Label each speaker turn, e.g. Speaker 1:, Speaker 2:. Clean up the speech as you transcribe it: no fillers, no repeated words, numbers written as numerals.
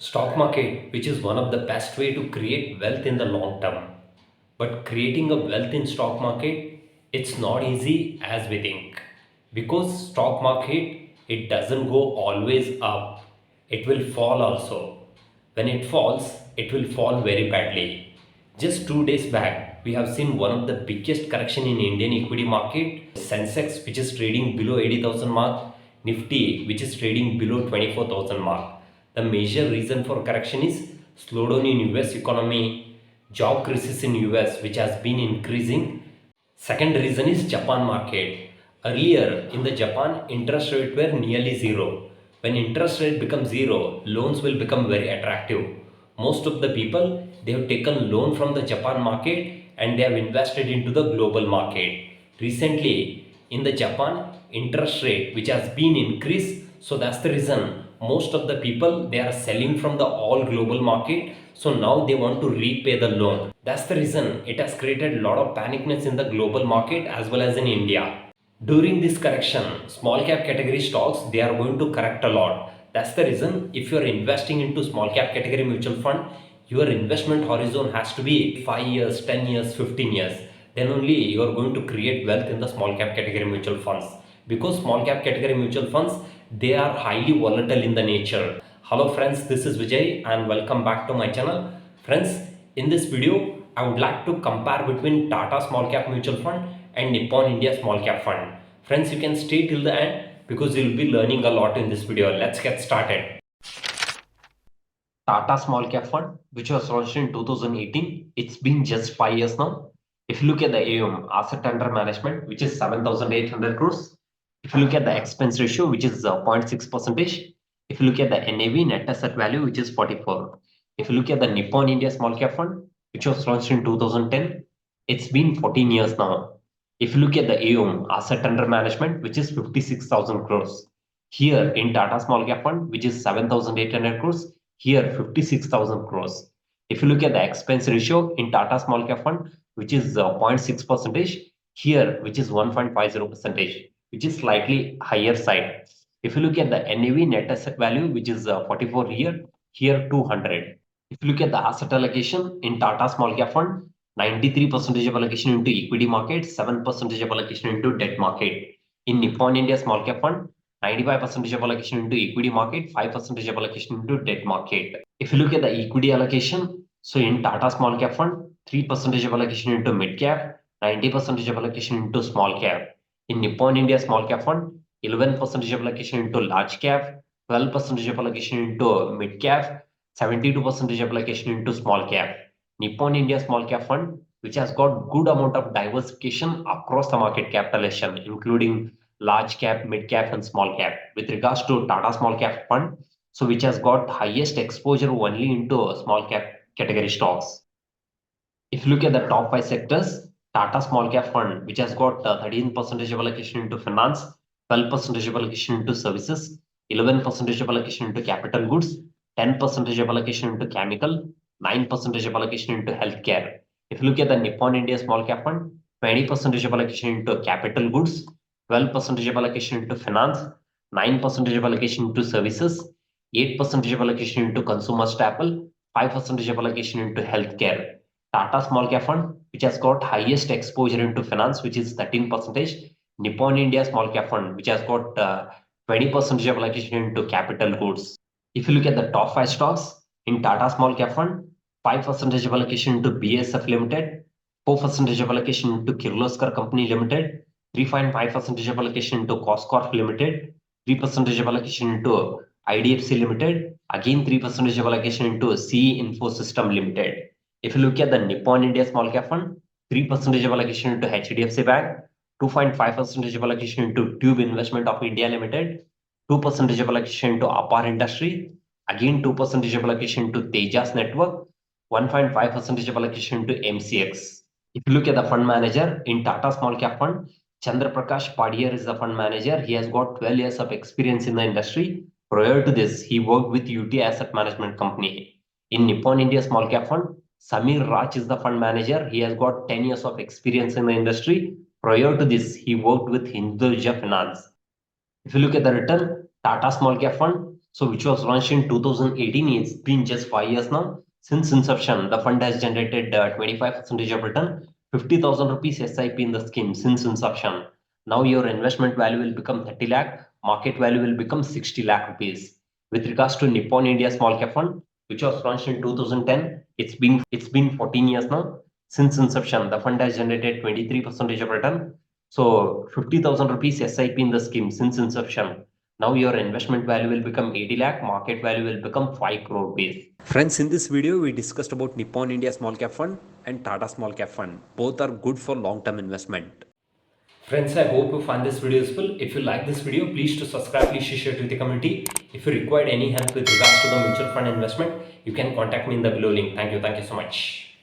Speaker 1: Stock market, which is one of the best way to create wealth in the long term. But creating a wealth in stock market, it's not easy as we think. Because stock market, it doesn't go always up. It will fall also. When it falls, it will fall very badly. Just 2 days back, we have seen one of the biggest correction in Indian equity market. Sensex, which is trading below 80,000 mark, Nifty, which is trading below 24,000 mark. The major reason for correction is slowdown in US economy, job crisis in US, which has been increasing. Second reason is Japan market. Earlier in the Japan, interest rate were nearly zero. When interest rate becomes zero, loans will become very attractive. Most of the people, they have taken loan from the Japan market and they have invested into the global market. Recently in the Japan, interest rate which has been increased, so that's the reason most of the people, they are selling from the all global market, so now they want to repay the loan. That's the reason it has created a lot of panicness in the global market as well as in India. During this correction, small cap category stocks, they are going to correct a lot. That's the reason if you are investing into small cap category mutual fund, your investment horizon has to be 5 years, 10 years, 15 years. Then only you are going to create wealth in the small cap category mutual funds. Because small cap category mutual funds, they are highly volatile in the nature. Hello friends, this is Vijay and welcome back to my channel. Friends, in this video, I would like to compare between Tata Small Cap Mutual Fund and Nippon India Small Cap Fund. Friends, you can stay till the end because you'll be learning a lot in this video. Let's get started. Tata Small Cap Fund, which was launched in 2018, it's been just 5 years now. If you look at the AUM, asset under management, which is 7,800 crores. If you look at the expense ratio, which is 0.6 percentage. If you look at the NAV, net asset value, which is 44. If you look at the Nippon India Small Cap Fund, which was launched in 2010, it's been 14 years now. If you look at the AUM, asset under management, which is 56,000 crores. Here in Tata Small Cap Fund, which is 7,800 crores, here 56,000 crores. If you look at the expense ratio in Tata Small Cap Fund, which is 0.6 percentage, here which is 1.50 percentage, which is slightly higher side. If you look at the NAV, net asset value, which is 44 here 200. If you look at the asset allocation in Tata Small Cap Fund, 93% of allocation into equity market, 7% of allocation into debt market. In Nippon India Small Cap Fund, 95% of allocation into equity market, 5% of allocation into debt market. If you look at the equity allocation, so in Tata Small Cap Fund, 3% of allocation into mid cap, 90% of allocation into small cap. In Nippon India Small Cap Fund, 11% of allocation into large cap, 12% of allocation into mid cap, 72% of allocation into small cap. Nippon India Small Cap Fund, which has got good amount of diversification across the market capitalization, including large cap, mid cap, and small cap. With regards to Tata Small Cap Fund, so which has got highest exposure only into small cap category stocks. If you look at the top 5 sectors, Tata Small Cap Fund, which has got 13% of allocation into finance, 12% of allocation into services, 11% of allocation into capital goods, 10% of allocation into chemical, 9% of allocation into healthcare. If you look at the Nippon India Small Cap Fund, 20% of allocation into capital goods, 12% of allocation into finance, 9% of allocation into services, 8% of allocation into consumer staple, 5% of allocation into healthcare. Tata Small Cap Fund, which has got highest exposure into finance, which is 13%. Nippon India Small Cap Fund, which has got 20% of allocation into capital goods. If you look at the top 5 stocks in Tata Small Cap Fund, 5% of allocation into BSF Limited, 4% of allocation into Kirloskar Company Limited, 3.5% of allocation into Coscorp Limited, 3% of allocation into IDFC Limited, again 3% of allocation into CE Info System Limited. If you look at the Nippon India Small Cap Fund, 3% of allocation into HDFC Bank, 2.5% of allocation into Tube Investment of India Limited, 2% of allocation into Apar Industry, again 2% of allocation to Tejas Network, 1.5% of allocation into MCX. If you look at the fund manager in Tata Small Cap Fund, Chandra Prakash Padier is the fund manager. He has got 12 years of experience in the industry. Prior to this, he worked with UT Asset Management Company. In Nippon India Small Cap Fund, Samir Raj is the fund manager. He has got 10 years of experience in the industry. Prior to this, he worked with Hinduja Finance. If you look at the return, Tata Small Cap Fund, So which was launched in 2018. It's been just 5 years now. Since inception, the fund has generated 25% of return, 50,000 rupees SIP in the scheme since inception. Now your investment value will become 30 lakh, market value will become 60 lakh rupees. With regards to Nippon India Small Cap Fund, which was launched in 2010, it's been 14 years now. Since inception, the fund has generated 23% of return. So 50,000 rupees SIP in the scheme since inception. Now your investment value will become 80 lakh, market value will become 5 crore rupees.
Speaker 2: Friends, in this video, we discussed about Nippon India Small Cap Fund and Tata Small Cap Fund. Both are good for long-term investment. Friends, I hope you find this video useful. If you like this video, please to subscribe, please share it with the community. If you require any help with regards to the mutual fund investment, you can contact me in the below link. Thank you so much.